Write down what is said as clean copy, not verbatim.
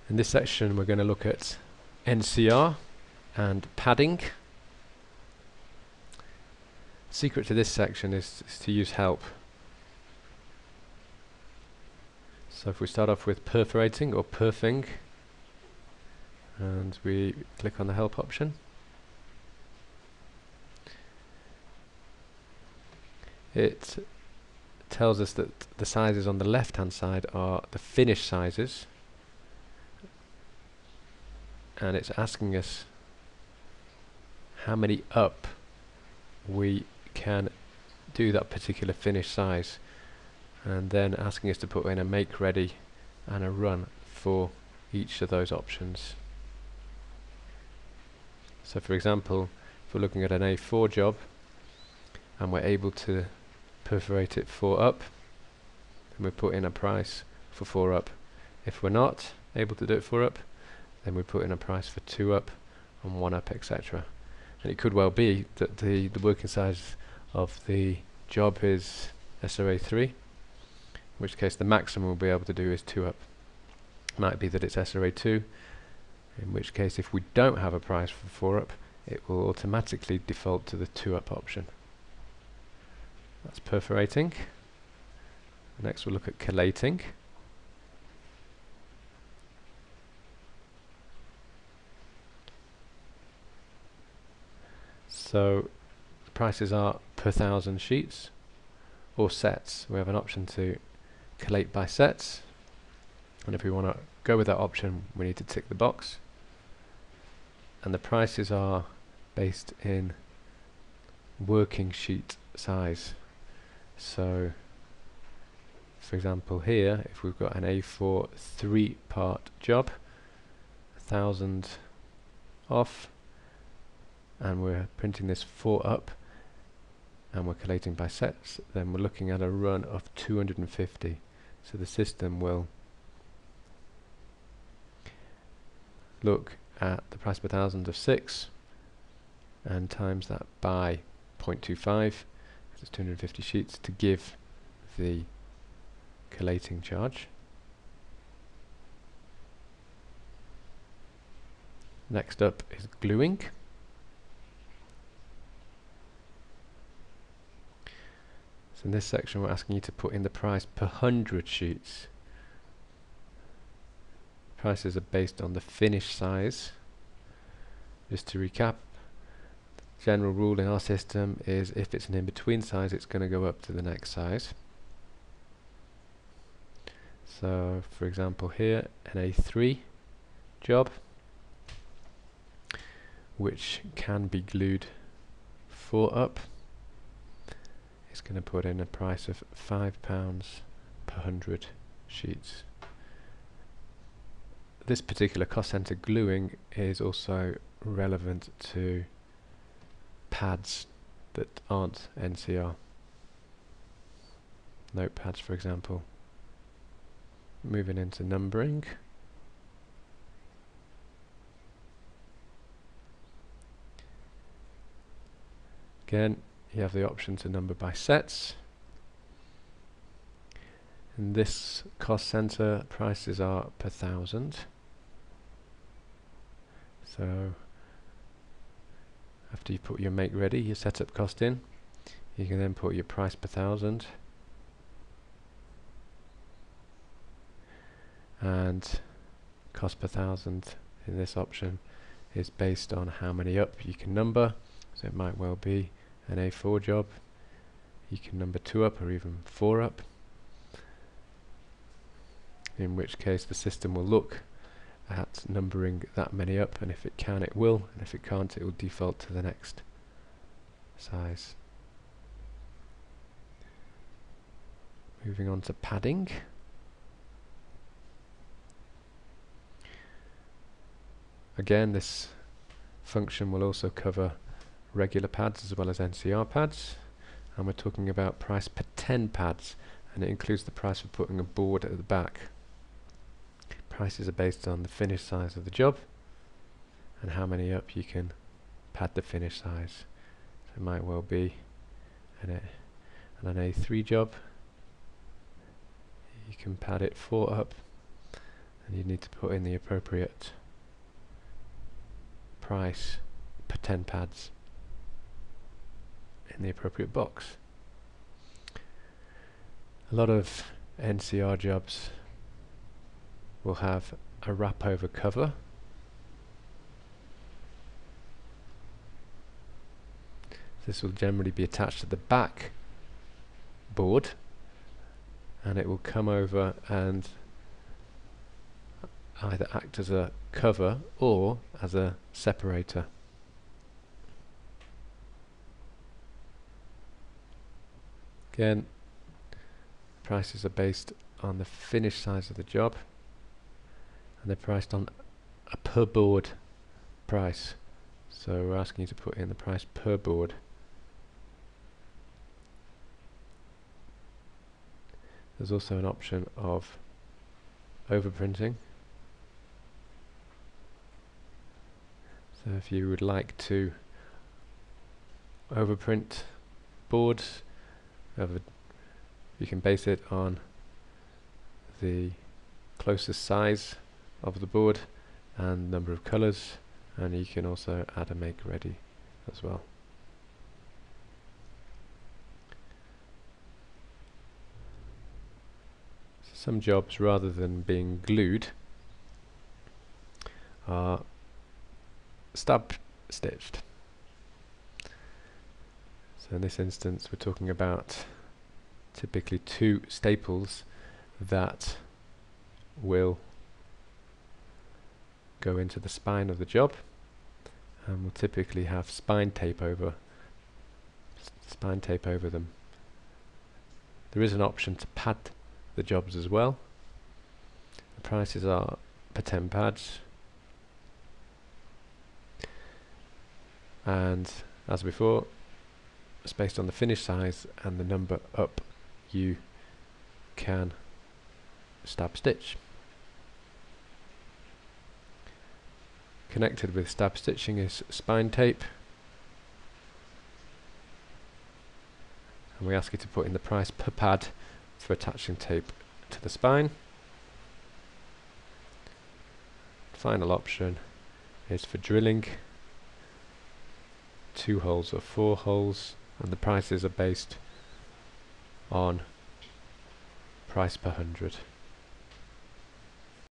In this section we're going to look at NCR and padding. Secret to this section is to use help. So if we start off with perforating or perfing, and we click on the help option, it tells us that the sizes on the left hand side are the finish sizes, and it's asking us how many up we can do that particular finish size, and then asking us to put in a make ready and a run for each of those options. So for example, if we're looking at an A4 job and we're able to perforate it 4 up, then we put in a price for 4 up. If we're not able to do it 4 up, then we put in a price for 2 up and 1 up, etc. And it could well be that the working size of the job is SRA3, in which case the maximum we'll be able to do is 2 up. Might be that it's SRA2, in which case if we don't have a price for 4 up, it will automatically default to the 2 up option. That's perforating. Next we'll look at collating. So the prices are per 1,000 sheets or sets. We have an option to collate by sets, and if we want to go with that option we need to tick the box, and the prices are based in working sheet size. So for example here, if we've got an A4 3-part job, 1,000 off, and we're printing this 4 up and we're collating by sets, then we're looking at a run of 250. So the system will look at the price per 1,000 of 6 and times that by 0.25, because it's 250 sheets, to give the collating charge. Next up is gluing. So in this section we're asking you to put in the price per 100 sheets. Prices are based on the finish size. Just to recap, the general rule in our system is if it's an in-between size, it's going to go up to the next size. So for example here, an A3 job, which can be glued 4 up, is going to put in a price of £5 per 100 sheets. This particular cost center gluing is also relevant to pads that aren't NCR. Notepads, for example. Moving into numbering. Again, you have the option to number by sets. In this cost center, prices are per 1,000. So after you put your make ready, your setup cost in, you can then put your price per 1,000, and cost per 1,000 in this option is based on how many up you can number. So it might well be an A4 job, you can number 2 up or even 4 up, in which case the system will look at numbering that many up, and if it can it will, and if it can't it will default to the next size. Moving on to padding. Again, this function will also cover regular pads as well as NCR pads, and we're talking about price per 10 pads, and it includes the price for putting a board at the back. Prices are based on the finish size of the job and how many up you can pad the finish size. So it might well be an A3 job, you can pad it 4 up, and you need to put in the appropriate price per 10 pads in the appropriate box. A lot of NCR jobs will have a wrap over cover. This will generally be attached to the back board, and it will come over and either act as a cover or as a separator. Again, prices are based on the finished size of the job, and they're priced on a per board price. So we're asking you to put in the price per board. There's also an option of overprinting. So if you would like to overprint boards, you can base it on the closest size of the board and number of colours, and you can also add a make ready as well. Some jobs, rather than being glued, are stab stitched. So in this instance we're talking about typically 2 staples that will go into the spine of the job, and we'll typically have spine tape over them. There is an option to pad the jobs as well. The prices are per 10 pads, and as before, it's based on the finish size and the number up you can stab stitch. Connected with stab stitching is spine tape, and we ask you to put in the price per pad for attaching tape to the spine. Final option is for drilling, 2 holes or 4 holes, and the prices are based on price per 100.